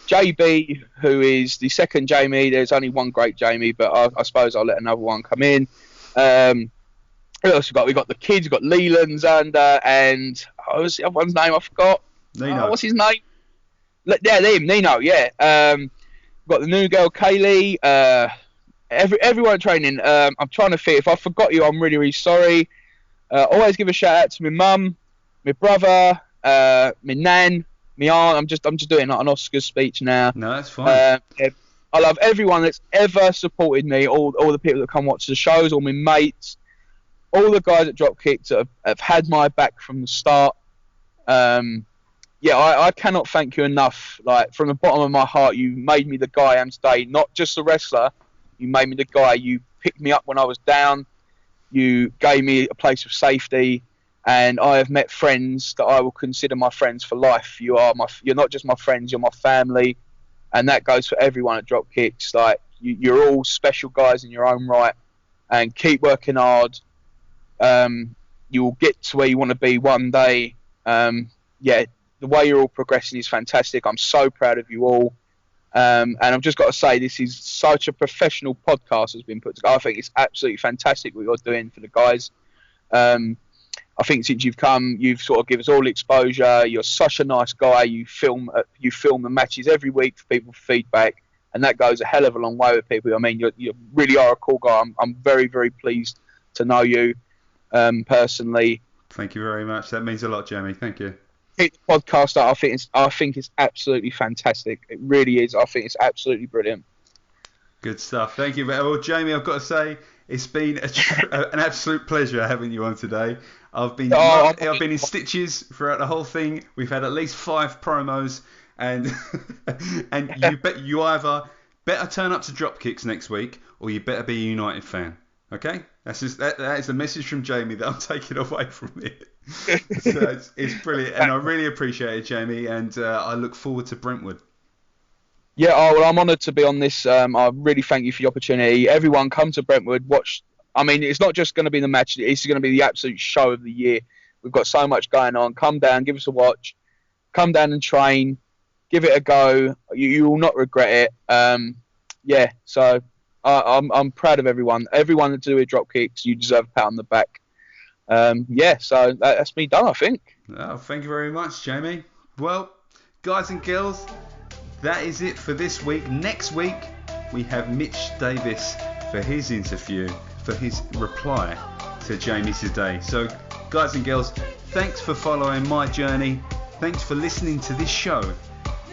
S4: JB, who is the second Jamie. There's only one great Jamie, but I suppose I'll let another one come in. Who else we got? We got the kids. We got Leland and what's the other one's name? I forgot.
S3: Nino.
S4: What's his name? Him, Nino. Yeah. We've got the new girl Kaylee. Everyone training. I'm trying to think. If I forgot you, I'm really, really sorry. Always give a shout out to my mum, my brother, my nan, my aunt. I'm just doing like an Oscar speech now.
S3: No, that's fine.
S4: I love everyone that's ever supported me. All the people that come watch the shows, all my mates, all the guys at Dropkixx that have had my back from the start. I cannot thank you enough. Like, from the bottom of my heart, you made me the guy I am today. Not just a wrestler. You made me the guy. You picked me up when I was down. You gave me a place of safety, and I have met friends that I will consider my friends for life. You're not just my friends. You're my family, and that goes for everyone at Dropkixx. Like, you're all special guys in your own right, and keep working hard. You will get to where you want to be one day. The way you're all progressing is fantastic. I'm so proud of you all. And I've just got to say, this is such a professional podcast that's been put together. I think it's absolutely fantastic what you're doing for the guys. I think since you've come, you've sort of given us all exposure. You're such a nice guy. You film the matches every week for people for feedback, and that goes a hell of a long way with people. I mean, you really are a cool guy. I'm very, very pleased to know you personally.
S3: Thank you very much. That means a lot, Jamie. Thank you.
S4: The podcast that I think it's absolutely fantastic. It really is. I think it's absolutely brilliant.
S3: Good stuff. Thank you. Well, Jamie, I've got to say, it's been an absolute pleasure having you on today. I've been in stitches throughout the whole thing. We've had at least 5 promos, and you either better turn up to Dropkixx next week, or you better be a United fan. Okay, that is a message from Jamie that I'm taking away from it. So it's brilliant, and I really appreciate it, Jamie, and I look forward to Brentwood.
S4: Yeah, I'm honoured to be on this. I really thank you for the opportunity. Everyone, come to Brentwood, watch. I mean, it's not just going to be the match. It's going to be the absolute show of the year. We've got so much going on. Come down, give us a watch. Come down and train. Give it a go. You will not regret it. So I'm proud of everyone. Everyone that do with Dropkixx, you deserve a pat on the back. So that's me done, I think.
S3: Oh, thank you very much, Jamie. Well, guys and girls, that is it for this week. Next week, we have Mitch Davis for his interview, for his reply to Jamie today. So, guys and girls, thanks for following my journey. Thanks for listening to this show.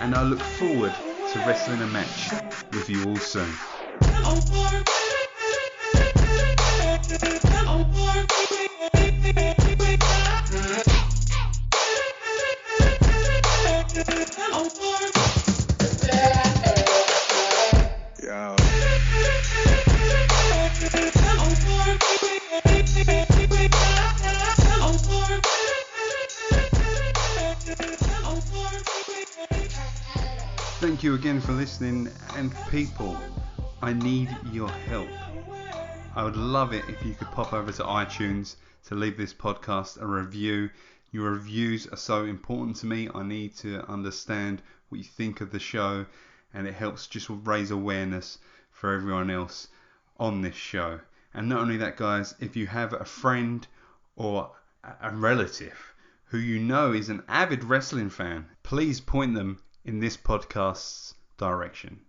S3: and I look forward to wrestling a match with you all soon.
S2: Yo.
S3: Thank you again for listening, and people, I need your help. I would love it if you could pop over to iTunes to leave this podcast a review. Your reviews are so important to me. I need to understand what you think of the show, and it helps just raise awareness for everyone else on this show. And not only that, guys, if you have a friend or a relative who you know is an avid wrestling fan, please point them in this podcast's direction.